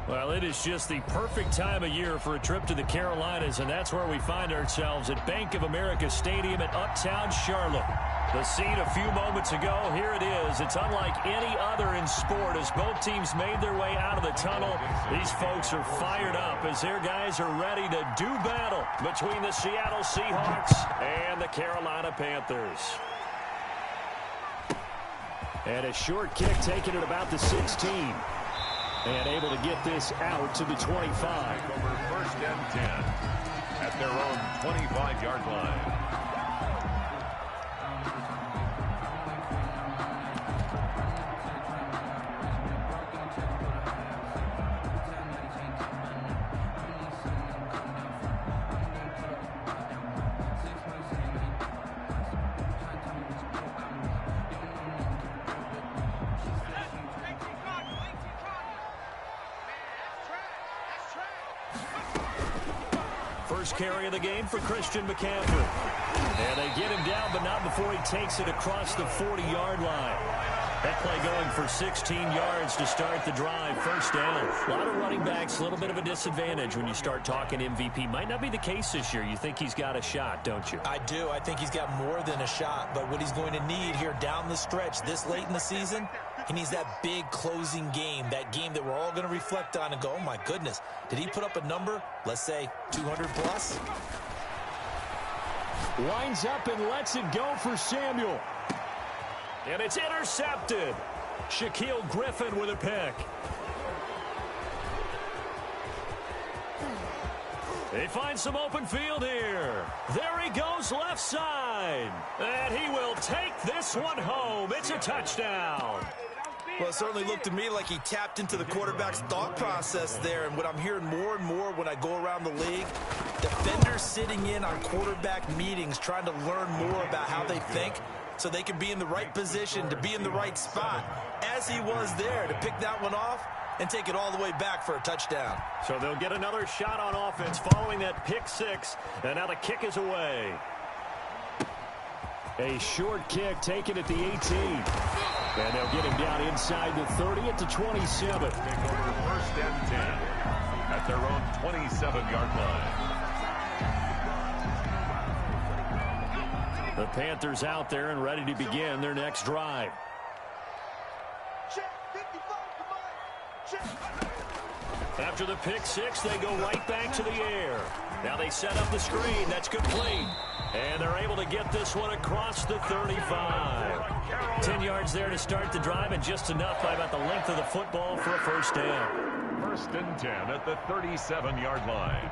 Well, it is just the perfect time of year for a trip to the Carolinas, and that's where we find ourselves at Bank of America Stadium in Uptown Charlotte. The scene a few moments ago, here it is. It's unlike any other in sport as both teams made their way out of the tunnel. These folks are fired up as their guys are ready to do battle between the Seattle Seahawks and the Carolina Panthers. And a short kick taken at about the 16. And able to get this out to the 25. Over first and 10 at their own 25-yard line. First carry of the game for Christian McCaffrey. And they get him down, but not before he takes it across the 40-yard line. That play going for 16 yards to start the drive. First down. A lot of running backs, a little bit of a disadvantage when you start talking MVP. Might not be the case this year. You think he's got a shot, don't you? I do. I think he's got more than a shot. But what he's going to need here down the stretch this late in the season, he needs that big closing game, that game that we're all going to reflect on and go, oh, my goodness, did he put up a number, let's say, 200 plus? Winds up and lets it go for Samuel. And it's intercepted. Shaquille Griffin with a pick. They find some open field here. There he goes left side. And he will take this one home. It's a touchdown. Well, it certainly looked to me like he tapped into the quarterback's thought process there. And what I'm hearing more and more when I go around the league, defenders sitting in on quarterback meetings trying to learn more about how they think so they can be in the right position, to be in the right spot, as he was there, to pick that one off and take it all the way back for a touchdown. So they'll get another shot on offense following that pick six. And now the kick is away. A short kick taken at the 18. And they'll get him down inside the 30 at the 27. Take over first and 10 at their own 27-yard line. The Panthers out there and ready to begin their next drive. After the pick six, they go right back to the air. Now they set up the screen. That's complete. And they're able to get this one across the 35. 10 yards there to start the drive, and just enough by about the length of the football for a first down. First and 10 at the 37-yard line.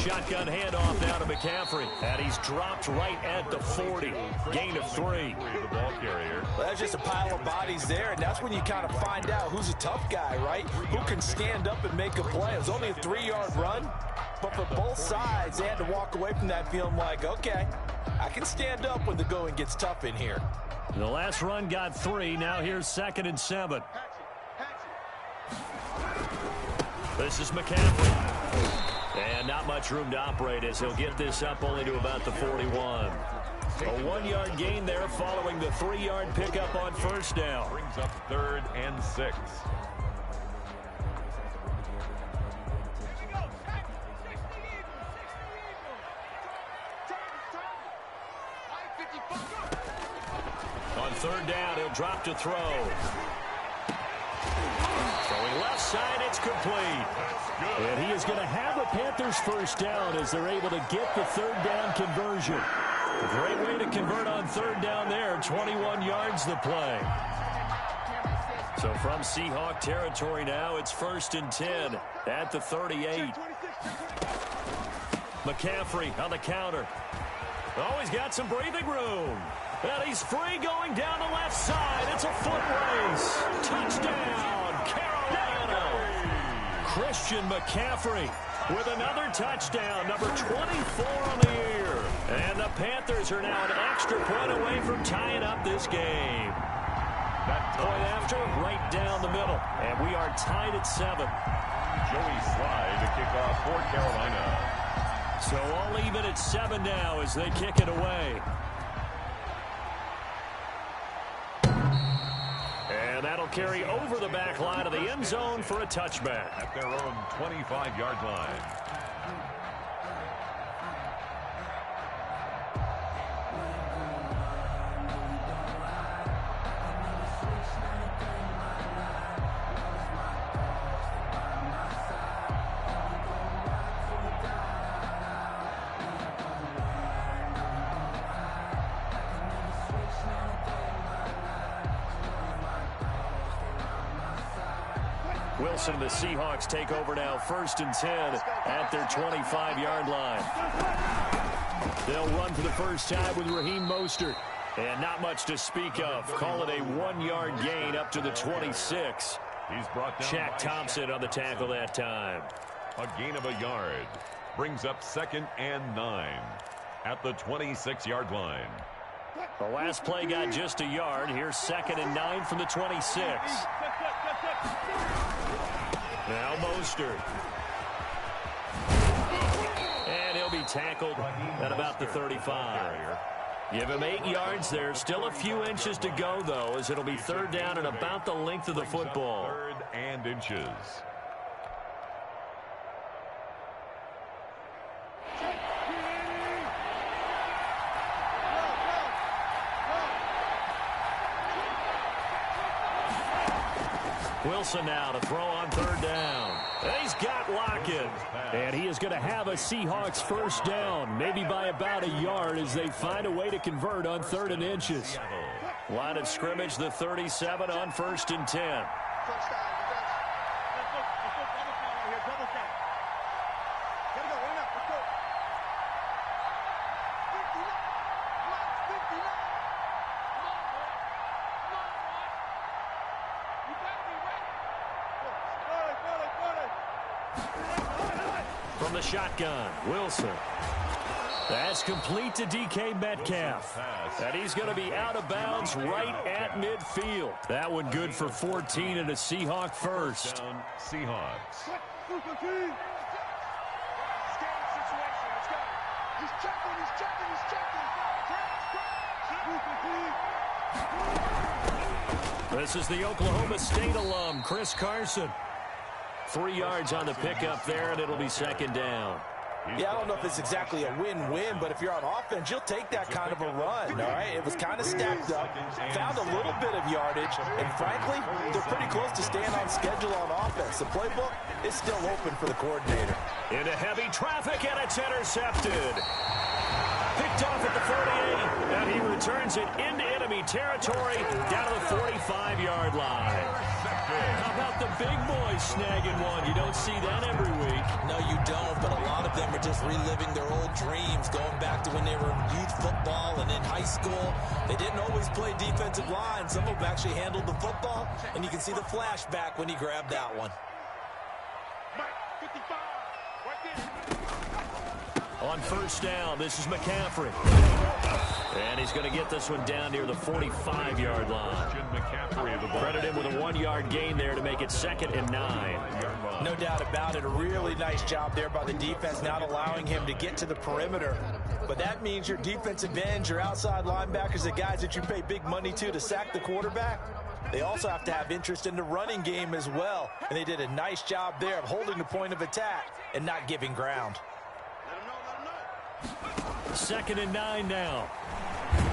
Shotgun handoff now to McCaffrey. And he's dropped right at the 40. Gain of 3. The ball carrier. Well, that's just a pile of bodies there, and that's when you kind of find out who's a tough guy, right? Who can stand up and make a play. It was only a 3-yard run, but for both sides, they had to walk away from that feeling like, okay, I can stand up when the going gets tough in here. The last run got 3. Now here's 2nd and 7. This is McCaffrey. And not much room to operate as he'll get this up only to about the 41. A 1-yard gain there following the 3-yard pickup on first down. Brings up 3rd and 6. On 3rd down, he'll drop to throw. Throwing left side, it's complete. And he is going to have a Panthers first down as they're able to get the 3rd down conversion. Great way to convert on 3rd down there. 21 yards the play. So from Seahawk territory now, it's 1st and 10 at the 38. McCaffrey on the counter. Oh, he's got some breathing room. And he's free going down the left side. It's a foot race. Touchdown, Carolina. Christian McCaffrey with another touchdown, number 24 on the year. And the Panthers are now an extra point away from tying up this game. That point after, right down the middle. And we are tied at 7. Joey Slye to kick off for Carolina. So all even at 7 now as they kick it away. And that'll carry over the back line of the end zone for a touchback. At their own 25-yard line. Wilson, the Seahawks take over now, 1st and 10 at their 25-yard line. They'll run for the first time with Raheem Mostert. And not much to speak of. Call it a 1-yard gain up to the 26. He's brought down Shaq Thompson on the tackle that time. A gain of a yard. Brings up 2nd and 9 at the 26-yard line. The last play got just a yard. Here's 2nd and 9 from the 26. Now Mostert. And he'll be tackled at about the 35. Give him 8 yards there. Still a few inches to go, though, as it'll be 3rd down and about the length of the football. 3rd and inches. Wilson now to throw on 3rd down. He's got Lockett. And he is going to have a Seahawks first down, maybe by about a yard as they find a way to convert on 3rd and inches. Line of scrimmage, the 37 on 1st and 10. From the shotgun, Wilson. That's complete to DK Metcalf. And he's going to be out of bounds right at midfield. That one good for 14 and a Seahawk first. Seahawks. This is the Oklahoma State alum, Chris Carson. 3 yards on the pickup there, and it'll be 2nd down. Yeah, I don't know if it's exactly a win-win, but if you're on offense, you'll take that kind of a run, all right? It was kind of stacked up, found a little bit of yardage, and frankly, they're pretty close to staying on schedule on offense. The playbook is still open for the coordinator. Into heavy traffic, and it's intercepted. Picked off at the 48, and he returns it into enemy territory down to the 45-yard line. How about the big boys snagging one? You don't see that every week. No, you don't, but a lot of them are just reliving their old dreams, going back to when they were in youth football and in high school. They didn't always play defensive line. Some of them actually handled the football, and you can see the flashback when he grabbed that one. On 1st down, this is McCaffrey. And he's going to get this one down near the 45-yard line. Credit him with a 1-yard gain there to make it 2nd and 9. No doubt about it. A really nice job there by the defense, not allowing him to get to the perimeter. But that means your defensive ends, your outside linebackers, the guys that you pay big money to sack the quarterback, they also have to have interest in the running game as well. And they did a nice job there of holding the point of attack and not giving ground. 2nd and 9 now.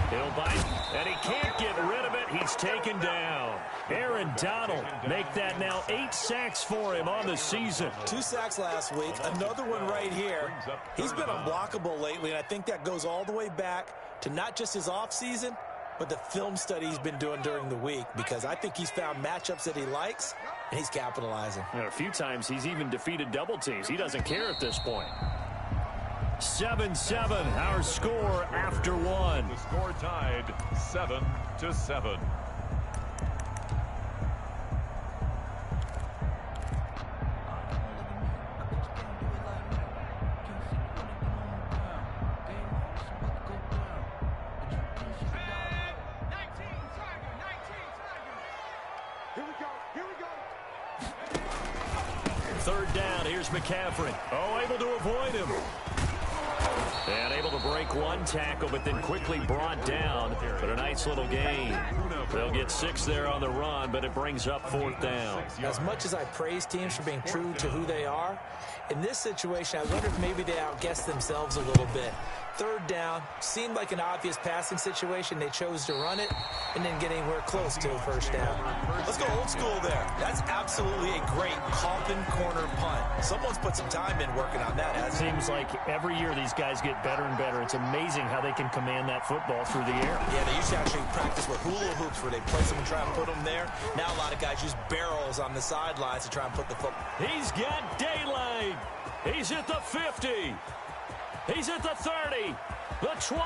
He'll bite, and he can't get rid of it. He's taken down. Aaron Donald make that now 8 sacks for him on the season. 2 sacks last week, another one right here. He's been unblockable lately, and I think that goes all the way back to not just his offseason, but the film study he's been doing during the week, because I think he's found matchups that he likes, and he's capitalizing. And a few times he's even defeated double teams. He doesn't care at this point. 7-7, our score after 1. The score tied 7-7. Third down, here's McCaffrey. Oh, able to avoid him. And able to break one tackle, but then quickly brought down. But a nice little gain. They'll get 6 there on the run, but it brings up 4th down. As much as I praise teams for being true to who they are, in this situation, I wonder if maybe they outguessed themselves a little bit. Third down, seemed like an obvious passing situation. They chose to run it and didn't get anywhere close to a first down. Let's go old school there. That's absolutely a great coffin corner punt. Someone's put some time in working on that. It seems like every year these guys get better and better. It's amazing how they can command that football through the air. Yeah, they used to actually practice with hula hoops where they place them and try and put them there. Now a lot of guys use barrels on the sidelines to try and put the football. He's got daylight. He's at the 50. He's at the 30, the 20.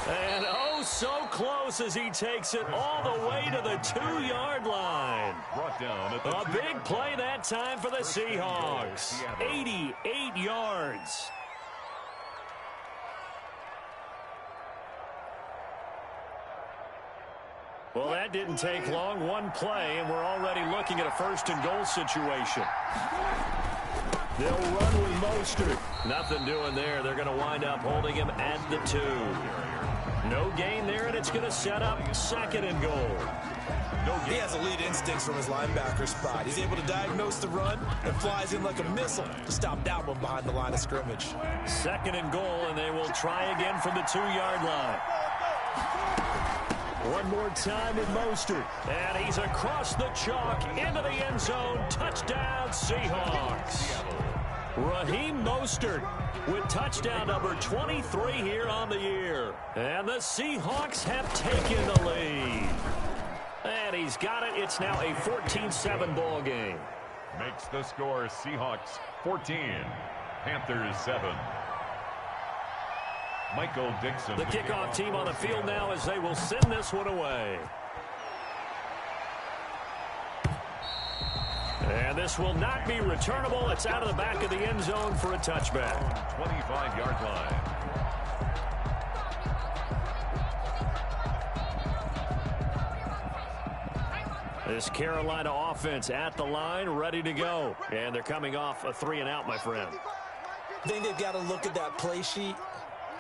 And oh, so close as he takes it all the way to the 2-yard line. Brought down at the A big play that time for the Seahawks. 88 yards. Well, that didn't take long. One play, and we're already looking at a 1st and goal situation. They'll run with Mostert. Nothing doing there. They're going to wind up holding him at the 2. No gain there, and it's going to set up 2nd and goal. He has elite instincts from his linebacker spot. He's able to diagnose the run and flies in like a missile to stop that one behind the line of scrimmage. 2nd and goal, and they will try again from the 2-yard line. One more time with Mostert. And he's across the chalk into the end zone. Touchdown, Seahawks. Raheem Mostert with touchdown number 23 here on the year. And the Seahawks have taken the lead. And he's got it. It's now a 14-7 ball game. Makes the score Seahawks 14, Panthers 7. Michael Dixon. The kickoff team on the field now as they will send this one away. And this will not be returnable. It's out of the back of the end zone for a touchback. 25-yard line. This Carolina offense at the line, ready to go. And they're coming off a 3-and-out, my friend. I think they've got to look at that play sheet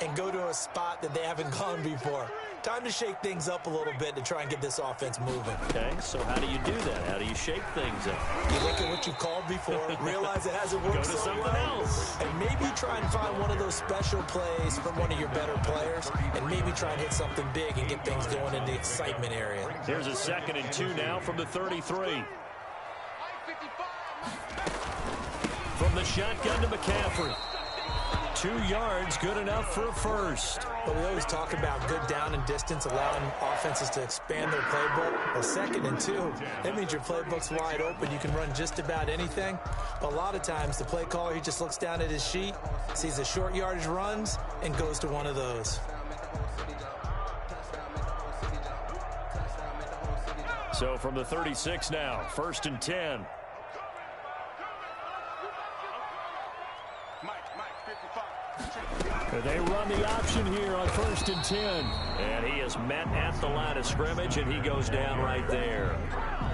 and go to a spot that they haven't gone before. Time to shake things up a little bit to try and get this offense moving. Okay, so how do you do that? How do you shake things up? You look at what you've called before, realize it hasn't worked Go to so something well, else. and maybe try and find one of those special plays from one of your better players, and maybe try and hit something big and get things going in the excitement area. Here's a 2nd and 2 now from the 33. From the shotgun to McCaffrey. 2 yards, good enough for a first. But we always talk about good down and distance, allowing offenses to expand their playbook. Well, 2nd and 2, that means your playbook's wide open. You can run just about anything. But a lot of times, the play caller, he just looks down at his sheet, sees the short yardage runs, and goes to one of those. So from the 36 now, 1st and 10. They run the option here on 1st and 10. And he is met at the line of scrimmage, and he goes down right there.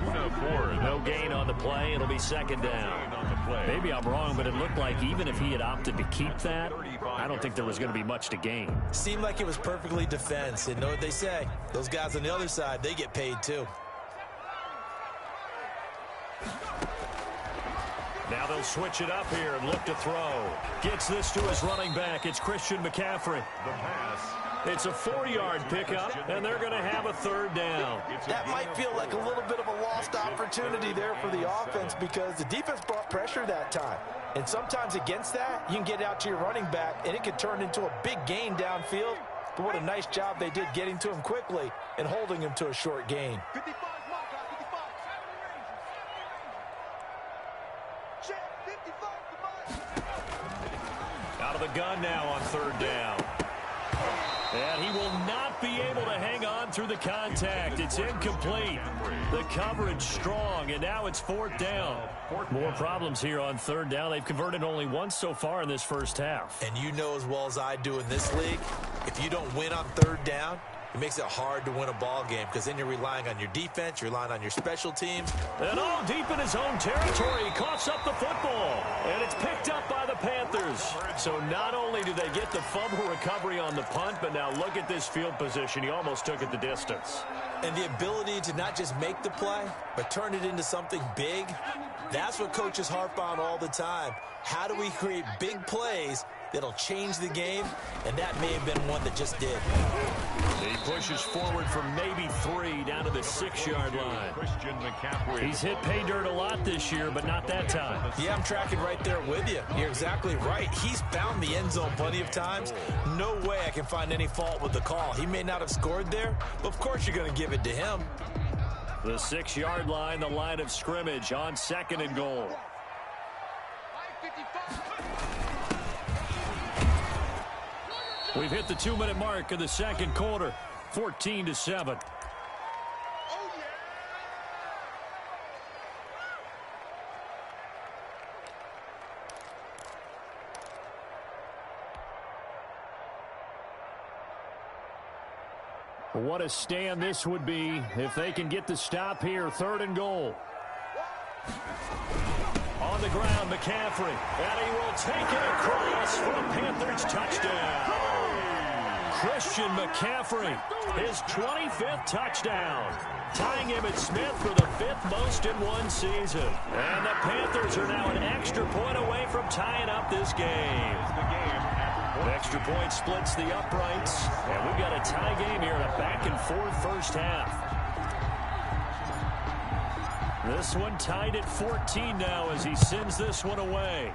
No gain on the play. It'll be 2nd down. Maybe I'm wrong, but it looked like even if he had opted to keep that, I don't think there was going to be much to gain. Seemed like it was perfectly defense. And know what they say? Those guys on the other side, they get paid too. Now they'll switch it up here and look to throw. Gets this to his running back. It's Christian McCaffrey. The pass. It's a 4-yard pickup, and they're going to have a 3rd down. That might feel like a little bit of a lost opportunity there for the offense because the defense brought pressure that time. And sometimes against that, you can get out to your running back, and it could turn into a big gain downfield. But what a nice job they did getting to him quickly and holding him to a short gain. Out of the gun now on 3rd down. And he will not be able to hang on through the contact. It's incomplete. The coverage strong, and now it's 4th down. More problems here on 3rd down. They've converted only once so far in this first half. And you know as well as I do in this league, if you don't win on 3rd down, It makes it hard to win a ball game because then you're relying on your defense, you're relying on your special teams. And all deep in his own territory, he coughs up the football. And it's picked up by the Panthers. So not only do they get the fumble recovery on the punt, but now look at this field position. He almost took it the distance. And the ability to not just make the play, but turn it into something big, that's what coaches harp on all the time. How do we create big plays that'll change the game? And that may have been one that just did. He pushes forward from maybe 3 down to the 6-yard line. Christian McCaffrey. He's hit pay dirt a lot this year, but not that time. Yeah, I'm tracking right there with you. You're exactly right. He's found the end zone plenty of times. No way I can find any fault with the call. He may not have scored there, but of course you're going to give it to him. The 6-yard line, the line of scrimmage on 2nd and goal. We've hit the 2-minute mark of the second quarter, 14-7. What a stand this would be if they can get the stop here. 3rd and goal. On the ground, McCaffrey. And he will take it across for a Panthers touchdown. Christian McCaffrey, his 25th touchdown. Tying Emmitt Smith for the 5th most in one season. And the Panthers are now an extra point away from tying up this game. The extra point splits the uprights. And we've got a tie game here in a back-and-forth first half. This one tied at 14 now as he sends this one away.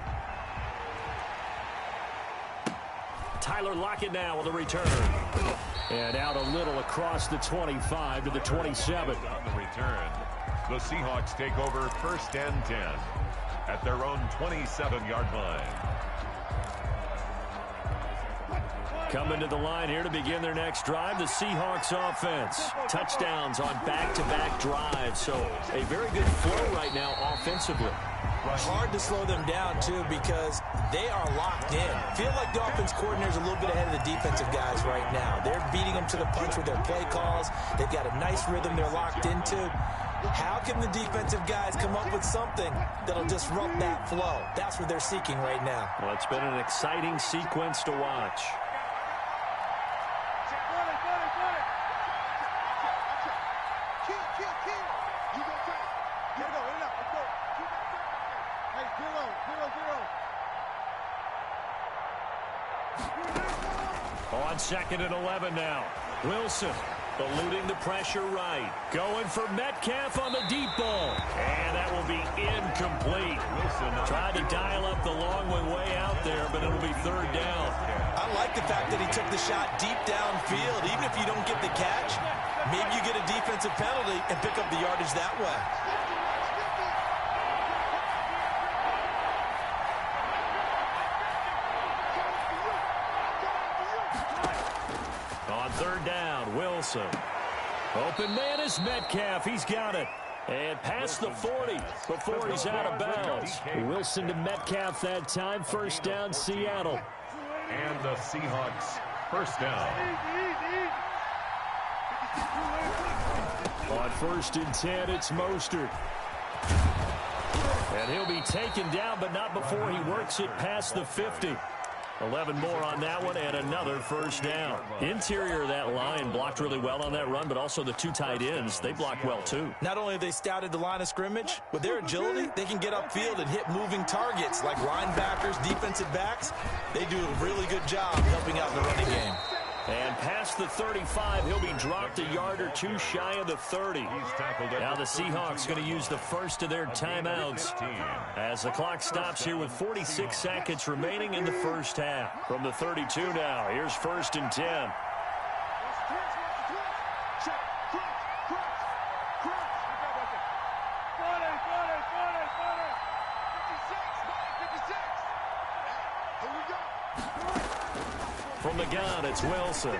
Tyler Lockett now with a return. And out a little across the 25 to the 27. On the return, the Seahawks take over 1st and 10 at their own 27-yard line. Coming to the line here to begin their next drive, the Seahawks offense. Touchdowns on back-to-back drives, so a very good flow right now offensively. Hard to slow them down, too, because they are locked in. Feel like the offense coordinator's a little bit ahead of the defensive guys right now. They're beating them to the punch with their play calls. They've got a nice rhythm they're locked into. How can the defensive guys come up with something that'll disrupt that flow? That's what they're seeking right now. Well, it's been an exciting sequence to watch. On 2nd and 11 now. Wilson eluding the pressure right. Going for Metcalf on the deep ball. And that will be incomplete. Wilson tried to dial up the long way out there, but it'll be 3rd down. I like the fact that he took the shot deep downfield. Even if you don't get the catch, maybe you get a defensive penalty and pick up the yardage that way. On 3rd down, Wilson. Open man is Metcalf. He's got it. And past the 40 before he's out of bounds. Wilson to Metcalf that time. 1st down, Seattle. And the Seahawks 1st down. On 1st and 10, it's Mostert. And he'll be taken down, but not before he works it past the 50. 11 more on that one, and another 1st down. Interior of that line blocked really well on that run, but also the 2 tight ends, they blocked well too. Not only have they scouted the line of scrimmage, with their agility, they can get upfield and hit moving targets like linebackers, defensive backs. They do a really good job helping out in the running game. And past the 35, he'll be dropped a yard or 2 shy of the 30. Now the Seahawks going to use the first of their timeouts as the clock stops here with 46 seconds remaining in the first half. From the 32 now, here's 1st and 10. From the gun, it's Wilson.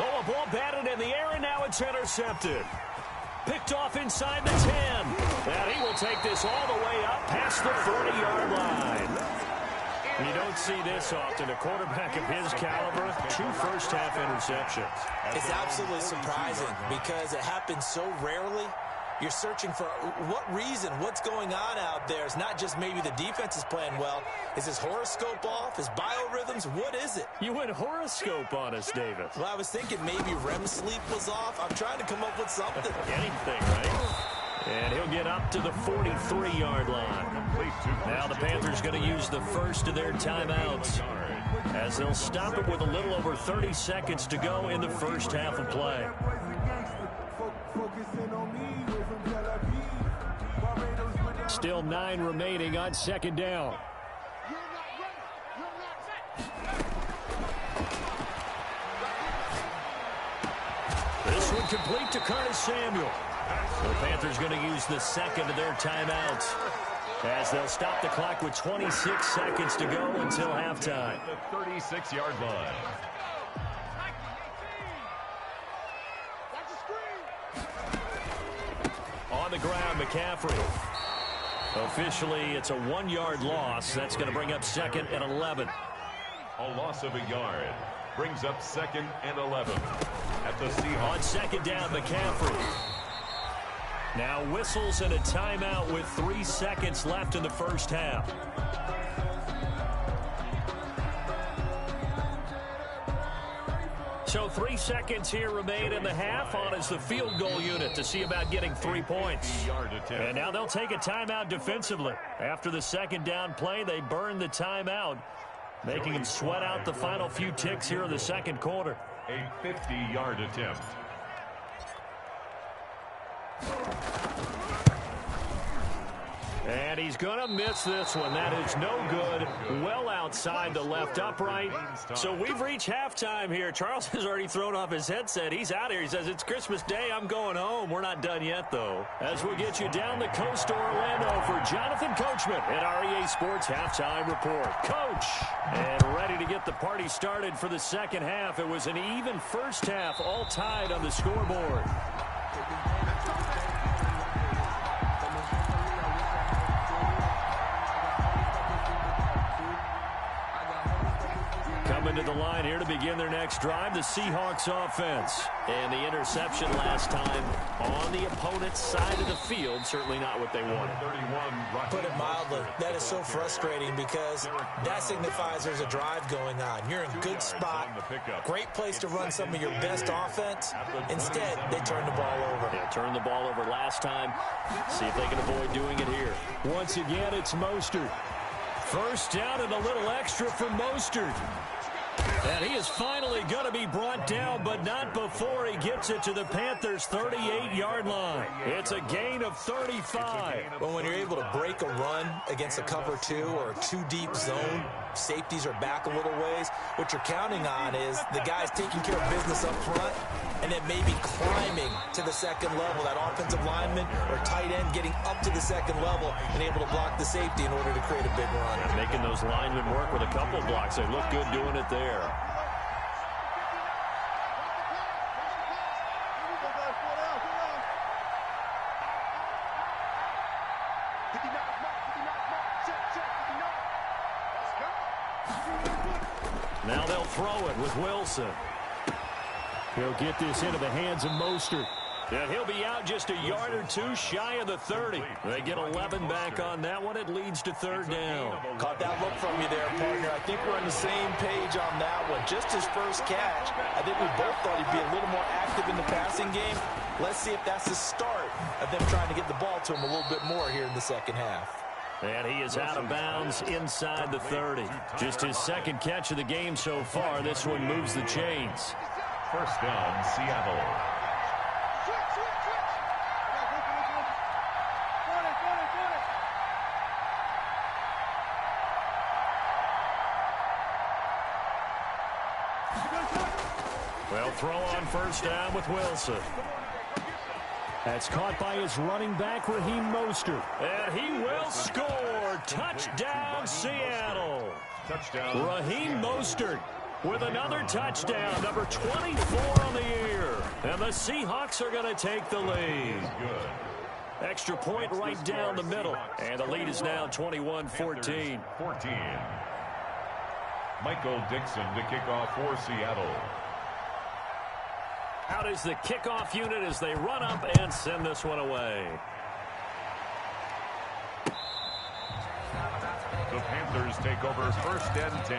Oh, a ball batted in the air, and now it's intercepted. Picked off inside the 10. And he will take this all the way up past the 40-yard line. You don't see this often. A quarterback of his caliber, 2 first-half interceptions. It's absolutely surprising because it happens so rarely. You're searching for what reason, what's going on out there. It's not just maybe the defense is playing well. Is his horoscope off? His biorhythms? What is it? You went horoscope on us, Davis. Well, I was thinking maybe REM sleep was off. I'm trying to come up with something. Anything, right? And he'll get up to the 43-yard line. Now the Panthers going to use the first of their timeouts as they'll stop it with a little over 30 seconds to go in the first half of play. Still 9 remaining on second down. This one complete to Curtis Samuel. The Panthers going to use the second of their timeouts as they'll stop the clock with 26 seconds to go until halftime. The 36-yard line. On the ground, McCaffrey. Officially, it's a 1-yard loss. That's going to bring up second and 11. A loss of a yard brings up second and 11 at the Seahawks. On second down, McCaffrey. Now whistles and a timeout with 3 seconds left in the first half. So 3 seconds here remain in the half. On is the field goal unit to see about getting 3 points. And now they'll take a timeout defensively. After the second down play, they burn the timeout, making them sweat out the final few ticks here in the second quarter. A 50-yard attempt. And he's going to miss this one. That is no good. Well outside the left upright. So we've reached halftime here. Charles has already thrown off his headset. He's out here. He says, it's Christmas Day. I'm going home. We're not done yet, though. As we get you down the coast to Orlando for Jonathan Coachman at REA Sports Halftime Report. Coach, and ready to get the party started for the second half. It was an even first half, all tied on the scoreboard. Coming to the line here to begin their next drive, the Seahawks offense. And the interception last time on the opponent's side of the field, certainly not what they wanted. Put it mildly, that is so frustrating because that signifies there's a drive going on. You're in good spot, great place to run some of your best offense. Instead, they turn the ball over. Yeah, turned the ball over last time. See if they can avoid doing it here. Once again, it's Mostert. First down and a little extra for Mostert. And he is finally going to be brought down, but not before he gets it to the Panthers' 38-yard line. It's a gain of 35. Well, when you're able to break a run against a cover 2 or a 2-deep zone, safeties are back a little ways. What you're counting on is the guys taking care of business up front and then maybe climbing to the second level. That offensive lineman or tight end getting up to the second level and able to block the safety in order to create a big run. Yeah, making those linemen work with a couple blocks. They look good doing it there. Now they'll throw it with Wilson. He'll get this into the hands of Mostert. And he'll be out just a yard or two shy of the 30. They get 11 back on that one. It leads to third down. Caught that look from you there, partner. I think we're on the same page on that one. Just his first catch. I think we both thought he'd be a little more active in the passing game. Let's see if that's the start of them trying to get the ball to him a little bit more here in the second half. And he is out of bounds inside the 30. Just his second catch of the game so far. This one moves the chains. First down, Seattle. Well, throw on first down with Wilson. That's caught by his running back, Raheem Mostert. And he will score. Touchdown, Seattle. Touchdown. Raheem Mostert with another touchdown, number 24 on the year. And the Seahawks are going to take the lead. Good. Extra point right down the middle. And the lead is now 21-14. Michael Dixon to kick off for Seattle. Out is the kickoff unit as they run up and send this one away. The Panthers take over 1st and 10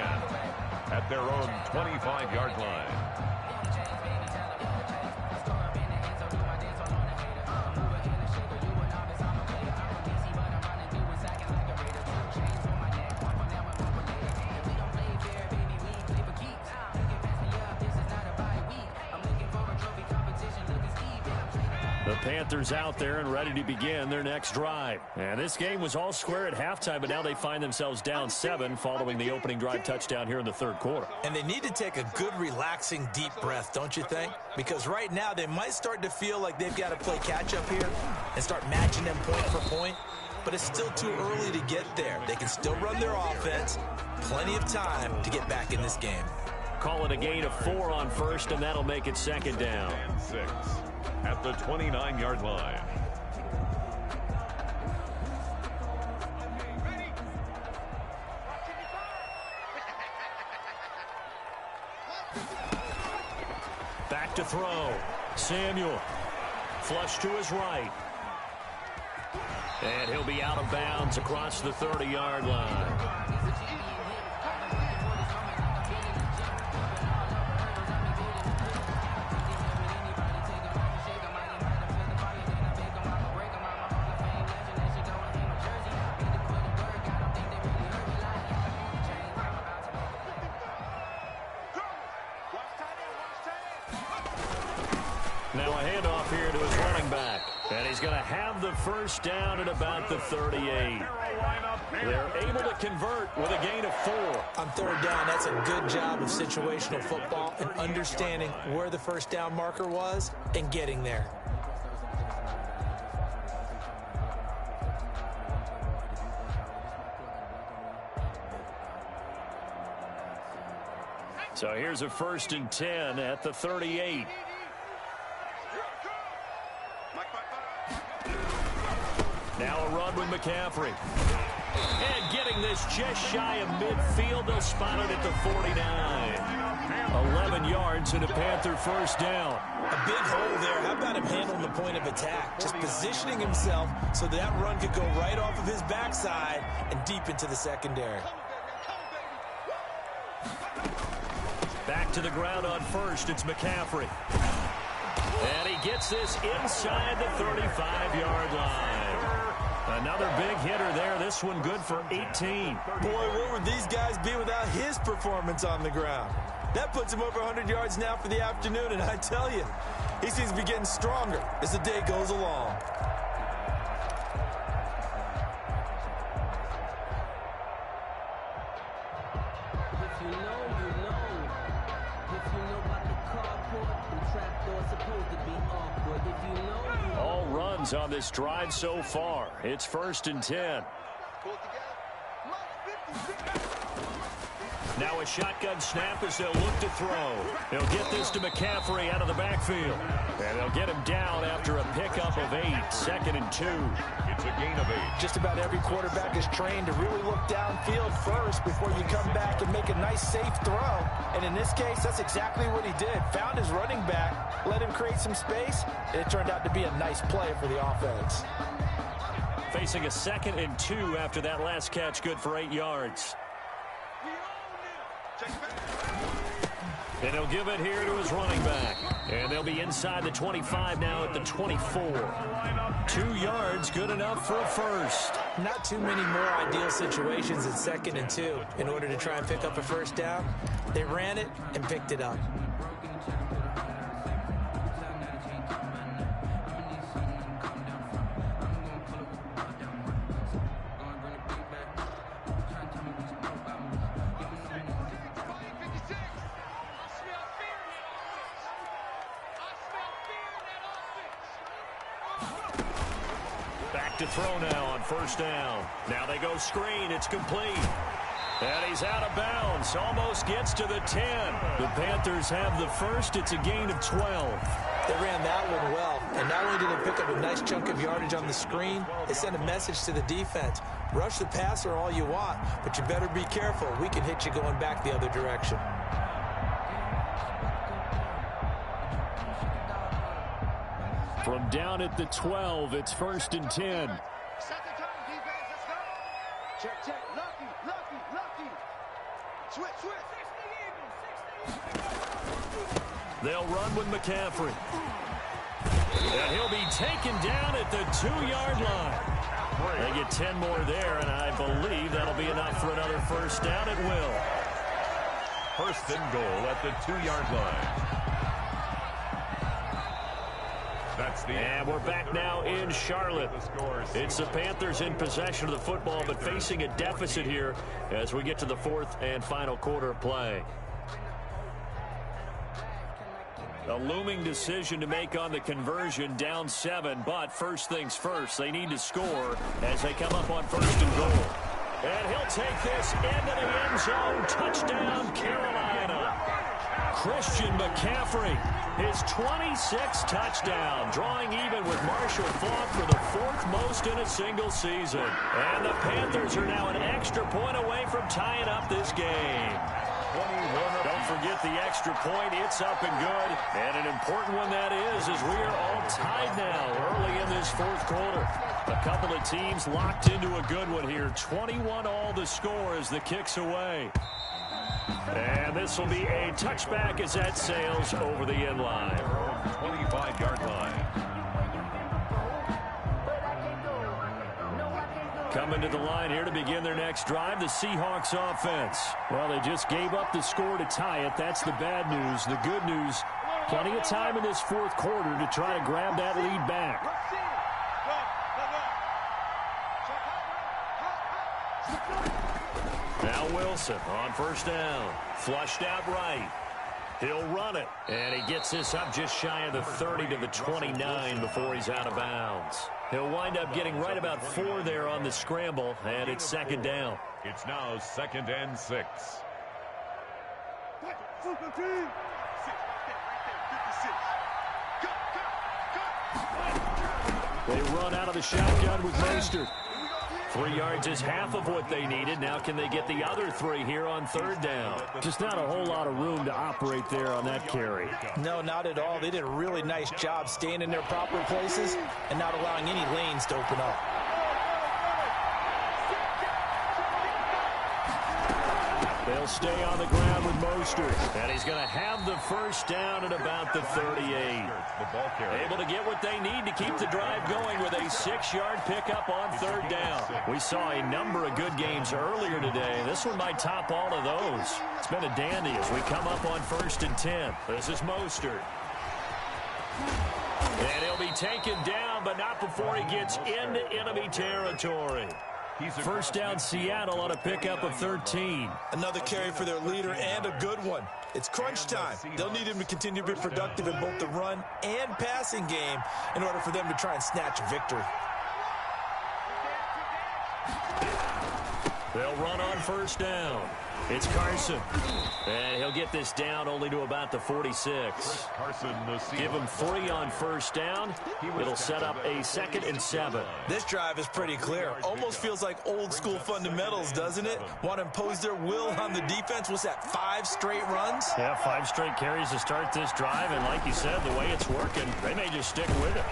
at their own 25-yard line. The Panthers out there and ready to begin their next drive. And this game was all square at halftime, but now they find themselves down 7 following the opening drive touchdown here in the 3rd quarter. And they need to take a good, relaxing, deep breath, don't you think? Because right now they might start to feel like they've got to play catch-up here and start matching them point for point. But it's still too early to get there. They can still run their offense. Plenty of time to get back in this game. Call it a gain of 4 on 1st, and that'll make it 2nd down. And 6 at the 29-yard line. Back to throw. Samuel. Flush to his right. And he'll be out of bounds across the 30-yard line. Now a handoff here to his running back. And he's going to have the 1st down at about the 38. They're able to convert with a gain of 4. On 3rd down, that's a good job of situational football and understanding where the 1st down marker was and getting there. So here's a 1st and 10 at the 38. Now a run with McCaffrey. And getting this just shy of midfield. They'll spot it at the 49. 11 yards and a Panther 1st down. A big hole there. How about him handling the point of attack? Just positioning himself so that run could go right off of his backside and deep into the secondary. Back to the ground on 1st. It's McCaffrey. And he gets this inside the 35-yard line. Another big hitter there. This one good for 18. Boy, what would these guys be without his performance on the ground? That puts him over 100 yards now for the afternoon, and I tell you, he seems to be getting stronger as the day goes along. If you know, you know. If you know about the carport, the trapdoor's supposed to be awkward. If you know, you know. All runs on this drive so far. It's 1st and 10. Now a shotgun snap as they'll look to throw. They'll get this to McCaffrey out of the backfield. And they'll get him down after a pickup of 8. 2nd and 2. It's a gain of 8. Just about every quarterback is trained to really look downfield first before you come back and make a nice, safe throw. And in this case, that's exactly what he did. Found his running back, let him create some space, and it turned out to be a nice play for the offense. Facing a 2nd and 2 after that last catch, good for 8 yards. And he'll give it here to his running back. And they'll be inside the 25 now at the 24. 2 yards, good enough for a 1st. Not too many more ideal situations in 2nd and 2 in order to try and pick up a 1st down. They ran it and picked it up. To throw now on 1st down. Now they go screen. It's complete. And he's out of bounds. Almost gets to the 10. The Panthers have the 1st. It's a gain of 12. They ran that one well, and not only did they pick up a nice chunk of yardage on the screen, they sent a message to the defense. Rush the passer all you want, but you better be careful. We can hit you going back the other direction. From down at the 12, it's 1st and 10. Set the time, defense. Let's go. Check, check. Lucky. Switch. They'll run with McCaffrey. And he'll be taken down at the 2-yard line. They get 10 more there, and I believe that'll be enough for another first down at will. 1st and goal at the 2-yard line. And we're back now in Charlotte. It's the Panthers in possession of the football, but facing a deficit here as we get to the 4th and final quarter of play. A looming decision to make on the conversion, down 7, but first things first, they need to score as they come up on 1st and goal. And he'll take this into the end zone. Touchdown, Carolina. Christian McCaffrey, his 26th touchdown, drawing even with Marshall Faulk for the 4th most in a single season. And the Panthers are now an extra point away from tying up this game. Don't forget the extra point. It's up and good. And an important one that is, as we are all tied now early in this 4th quarter. A couple of teams locked into a good one here. 21 all the score as the kick's away. And this will be a touchback as that sails over the end line. 25-yard line. Coming to the line here to begin their next drive, the Seahawks offense. Well, they just gave up the score to tie it. That's the bad news. The good news, plenty of time in this 4th quarter to try to grab that lead back. Now Wilson on 1st down. Flushed out right. He'll run it. And he gets this up just shy of the 30 to the 29 before he's out of bounds. He'll wind up getting right about 4 there on the scramble, and it's 2nd down. It's now 2nd and 6. They run out of the shotgun with Mostert. 3 yards is half of what they needed. Now can they get the other 3 here on 3rd down? Just not a whole lot of room to operate there on that carry. No, not at all. They did a really nice job staying in their proper places and not allowing any lanes to open up. They'll stay on the ground with Mostert. And he's going to have the first down at about the 38. Able to get what they need to keep the drive going with a 6-yard pickup on 3rd down. We saw a number of good games earlier today. This one might top all of those. It's been a dandy as we come up on 1st and 10. This is Mostert. And he'll be taken down, but not before he gets into enemy territory. First down Seattle on a pickup of 13. Another carry for their leader and a good one. It's crunch time. They'll need him to continue to be productive in both the run and passing game in order for them to try and snatch a victory. They'll run on 1st down. It's Carson. And he'll get this down only to about the 46. Give him 3 on 1st down. It'll set up a 2nd and 7. This drive is pretty clear. Almost feels like old school fundamentals, doesn't it? Want to impose their will on the defense. What's that, 5 straight runs? Yeah, 5 straight carries to start this drive. And like you said, the way it's working, they may just stick with it.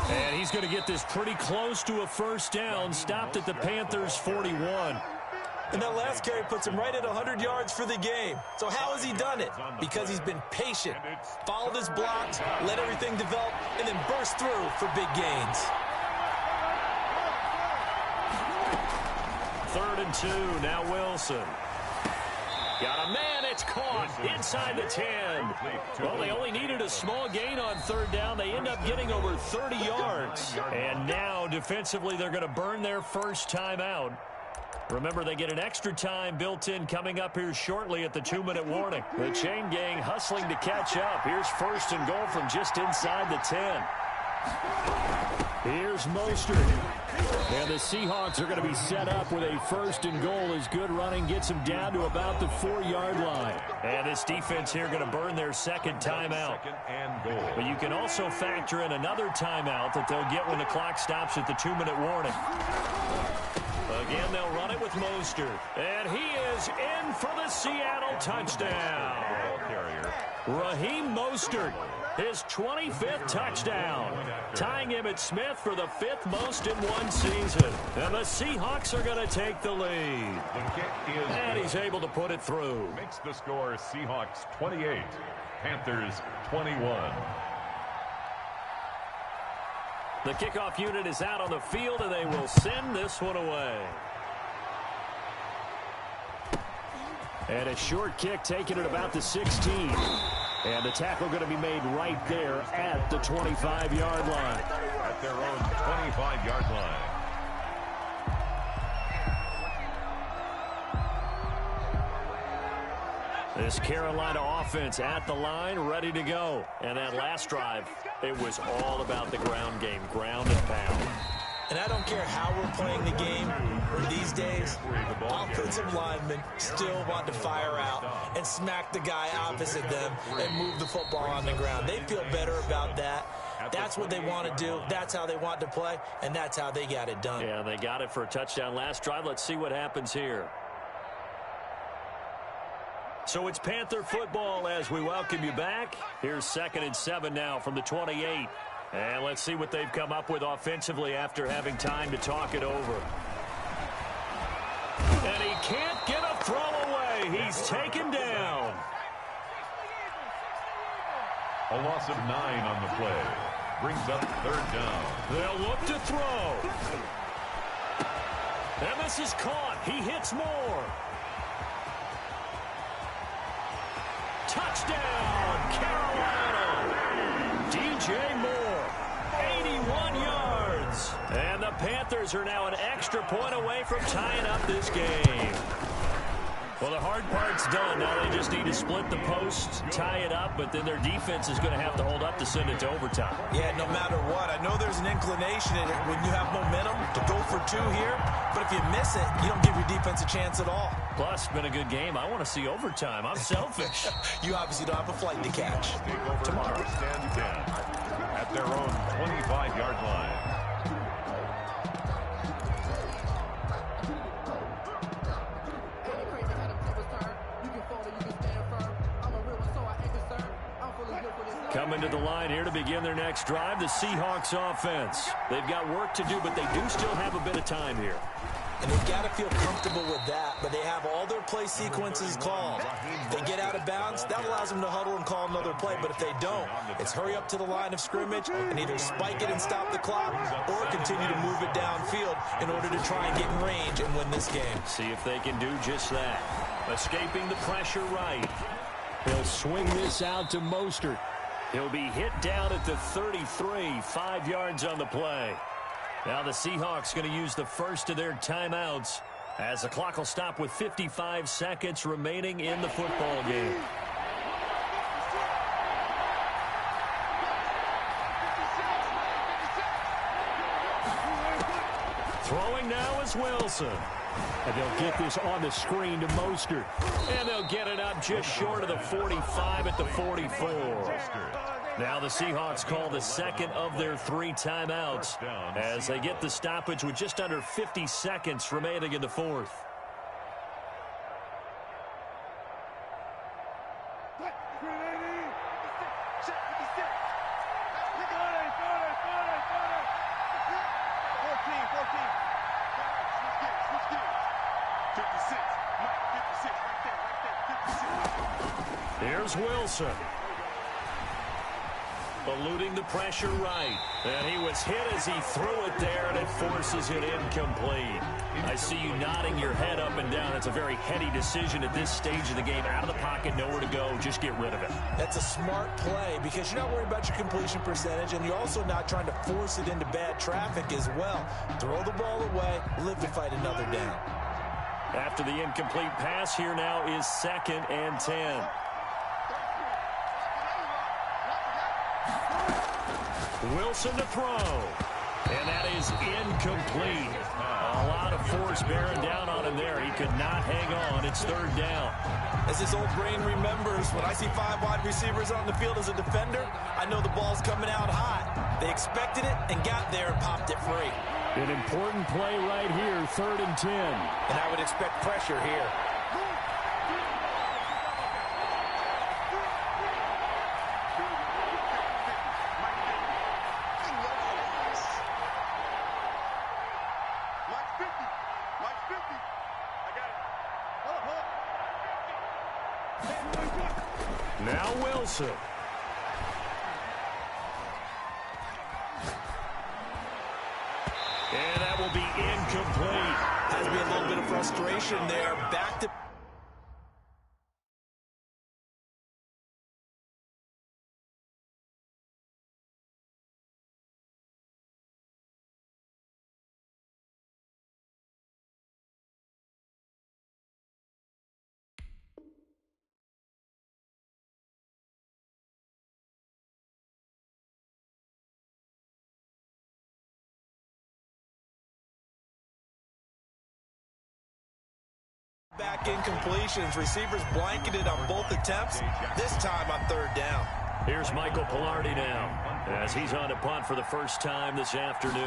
And he's going to get this pretty close to a 1st down. Stopped at the Panthers' 41. And that last carry puts him right at 100 yards for the game. So how has he done it? Because he's been patient, followed his blocks, let everything develop, and then burst through for big gains. 3rd and 2, now Wilson. Got a man, it's caught inside the 10. Well, they only needed a small gain on 3rd down. They end up getting over 30 yards. And now, defensively, they're going to burn their first time out. Remember, they get an extra time built in coming up here shortly at the 2-minute warning. The chain gang hustling to catch up. Here's 1st and goal from just inside the 10. Here's Mostert. And the Seahawks are going to be set up with a 1st and goal as good running gets them down to about the 4-yard line. And this defense here going to burn their second timeout. But you can also factor in another timeout that they'll get when the clock stops at the 2-minute warning. Again, they'll run it with Mostert. And he is in for the Seattle touchdown. Raheem Mostert, his 25th touchdown, tying him at Smith for the 5th most in one season. And the Seahawks are going to take the lead. And he's able to put it through. Makes the score Seahawks 28, Panthers 21. The kickoff unit is out on the field, and they will send this one away. And a short kick taken at about the 16. And the tackle going to be made right there at the 25-yard line. At their own 25-yard line. This Carolina offense at the line, ready to go. And that last drive, it was all about the ground game, ground and pound. And I don't care how we're playing the game these days, offensive linemen still want to fire out and smack the guy opposite them and move the football on the ground. They feel better about that. That's what they want to do. That's how they want to play, and that's how they got it done. Yeah, they got it for a touchdown last drive. Let's see what happens here. So it's Panther football as we welcome you back. Here's 2nd and 7 now from the 28. And let's see what they've come up with offensively after having time to talk it over. And he can't get a throw away. He's taken down. A loss of 9 on the play. Brings up 3rd down. They'll look to throw. And this is caught. He hits Moore. Touchdown, Carolina. DJ Moore, 81 yards. And the Panthers are now an extra point away from tying up this game. Well, the hard part's done. Now they just need to split the posts, tie it up, but then their defense is going to have to hold up to send it to overtime. Yeah, no matter what. I know there's an inclination in it when you have momentum to go for 2 here, but if you miss it, you don't give your defense a chance at all. Plus, it's been a good game. I want to see overtime. I'm selfish. You obviously don't have a flight to catch. Tomorrow. Stand down at their own 25-yard line. Coming to the line here to begin their next drive, the Seahawks offense. They've got work to do, but they do still have a bit of time here. And they've got to feel comfortable with that, but they have all their play sequences called. If they get out of bounds, that allows them to huddle and call another play, but if they don't, it's hurry up to the line of scrimmage and either spike it and stop the clock or continue to move it downfield in order to try and get in range and win this game. See if they can do just that. Escaping the pressure right. He'll swing this out to Mostert. He'll be hit down at the 33, 5 yards on the play. Now the Seahawks going to use the first of their timeouts as the clock will stop with 55 seconds remaining in the football game. Throwing now is Wilson. And they'll get this on the screen to Mostert. And they'll get it up just short of the 45 at the 44. Now the Seahawks call the second of their 3 timeouts as they get the stoppage with just under 50 seconds remaining in the fourth. Here's Wilson. Eluding the pressure right. And he was hit as he threw it there, and it forces it incomplete. I see you nodding your head up and down. It's a very heady decision at this stage of the game. Out of the pocket, nowhere to go. Just get rid of it. That's a smart play because you're not worried about your completion percentage, and you're also not trying to force it into bad traffic as well. Throw the ball away, live to fight another down. After the incomplete pass, here now is 2nd and 10. Wilson to throw. And that is incomplete. A lot of force bearing down on him there. He could not hang on. It's third down. As his old brain remembers, when I see 5 wide receivers on the field as a defender, I know the ball's coming out hot. They expected it and got there and popped it free. An important play right here, 3rd and 10. And I would expect pressure here. Now Wilson. And that will be incomplete. Has to be a little bit of frustration there. Back to... Back incompletions. Receivers blanketed on both attempts. This time on 3rd down. Here's Michael Pilardi now as he's on to punt for the first time this afternoon.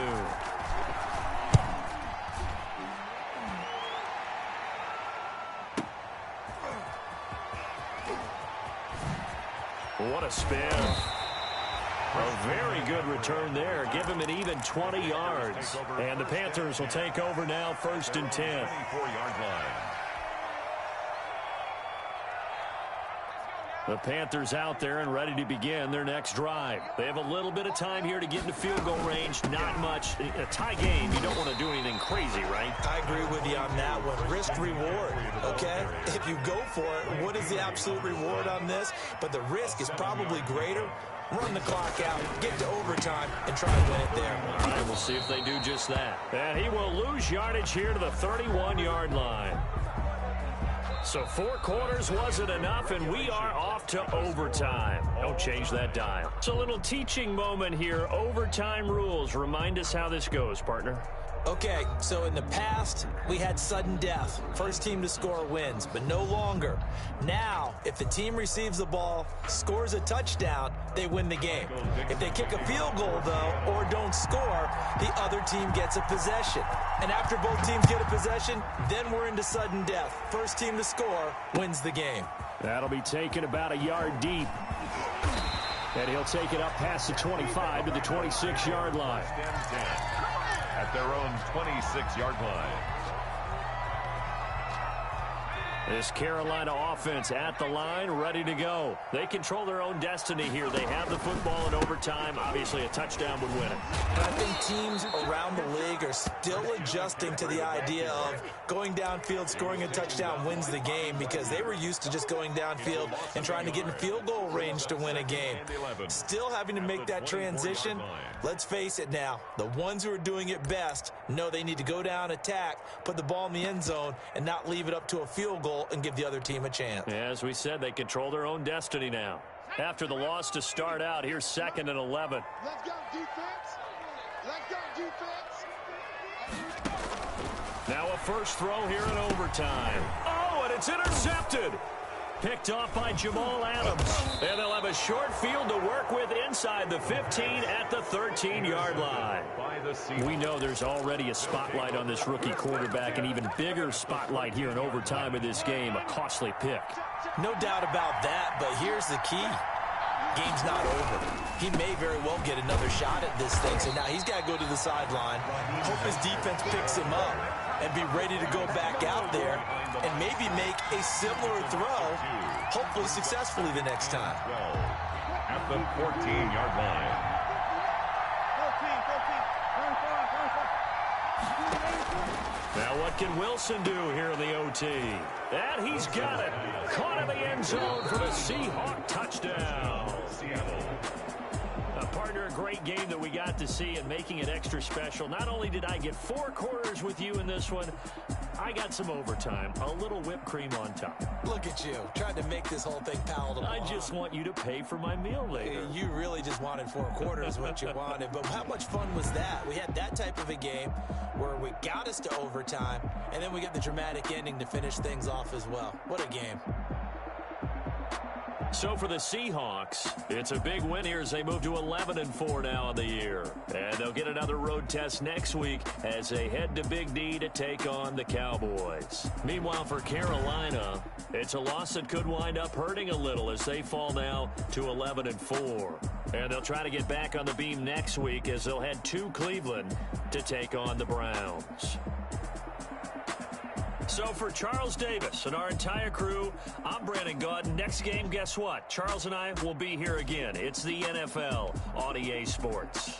What a spin. A very good return there. Give him an even 20 yards. And the Panthers will take over now, 1st and 10. 24-yard line. The Panthers out there and ready to begin their next drive. They have a little bit of time here to get into field goal range. Not much. A tie game, you don't want to do anything crazy, right? I agree with you on that one. Risk-reward, okay? If you go for it, what is the absolute reward on this? But the risk is probably greater. Run the clock out, get to overtime, and try to win it there. All right, we'll see if they do just that. And he will lose yardage here to the 31-yard line. So 4 quarters wasn't enough, and we are off to overtime. Don't change that dial. It's a little teaching moment here. Overtime rules. Remind us how this goes, partner. Okay, so in the past, we had sudden death. First team to score wins, but no longer. Now, if the team receives the ball, scores a touchdown, they win the game. If they kick a field goal, though, or don't score, the other team gets a possession. And after both teams get a possession, then we're into sudden death. First team to score wins the game. That'll be taken about a yard deep. And he'll take it up past the 25 to the 26-yard line. At their own 26-yard line. This Carolina offense at the line, ready to go. They control their own destiny here. They have the football in overtime. Obviously, a touchdown would win it. And I think teams around the league are still adjusting to the idea of going downfield, scoring a touchdown wins the game, because they were used to just going downfield and trying to get in field goal range to win a game. Still having to make that transition. Let's face it now, the ones who are doing it best know they need to go down, attack, put the ball in the end zone, and not leave it up to a field goal and give the other team a chance. Yeah, as we said, they control their own destiny now. After the loss to start out, here's 2nd and 11. Let's go, defense. Let's go, defense. Now a first throw here in overtime. Oh, and it's intercepted. Picked off by Jamal Adams. And they'll have a short field to work with inside the 15 at the 13-yard line. We know there's already a spotlight on this rookie quarterback, an even bigger spotlight here in overtime of this game. A costly pick. No doubt about that, but here's the key. Game's not over. He may very well get another shot at this thing, so now he's got to go to the sideline, hope his defense picks him up, and be ready to go back out there and maybe make a similar throw, hopefully successfully the next time. At the 14-yard line. 14. Now what can Wilson do here in the OT? And he's got it. Caught in the end zone for the Seahawk touchdown. Partner, a great game that we got to see, and making it extra special. Not only did I get 4 quarters with you in this one, I got some overtime, a little whipped cream on top. Look at you, trying to make this whole thing palatable. I just want you to pay for my meal later. You really just wanted 4 quarters what you wanted, but how much fun was that? We had that type of a game where we got us to overtime, and then we get the dramatic ending to finish things off as well. What a game. So for the Seahawks, it's a big win here as they move to 11-4 now in the year. And they'll get another road test next week as they head to Big D to take on the Cowboys. Meanwhile, for Carolina, it's a loss that could wind up hurting a little as they fall now to 11-4. And they'll try to get back on the beam next week as they'll head to Cleveland to take on the Browns. So for Charles Davis and our entire crew, I'm Brandon Gaudin. Next game, guess what? Charles and I will be here again. It's the NFL on EA Sports.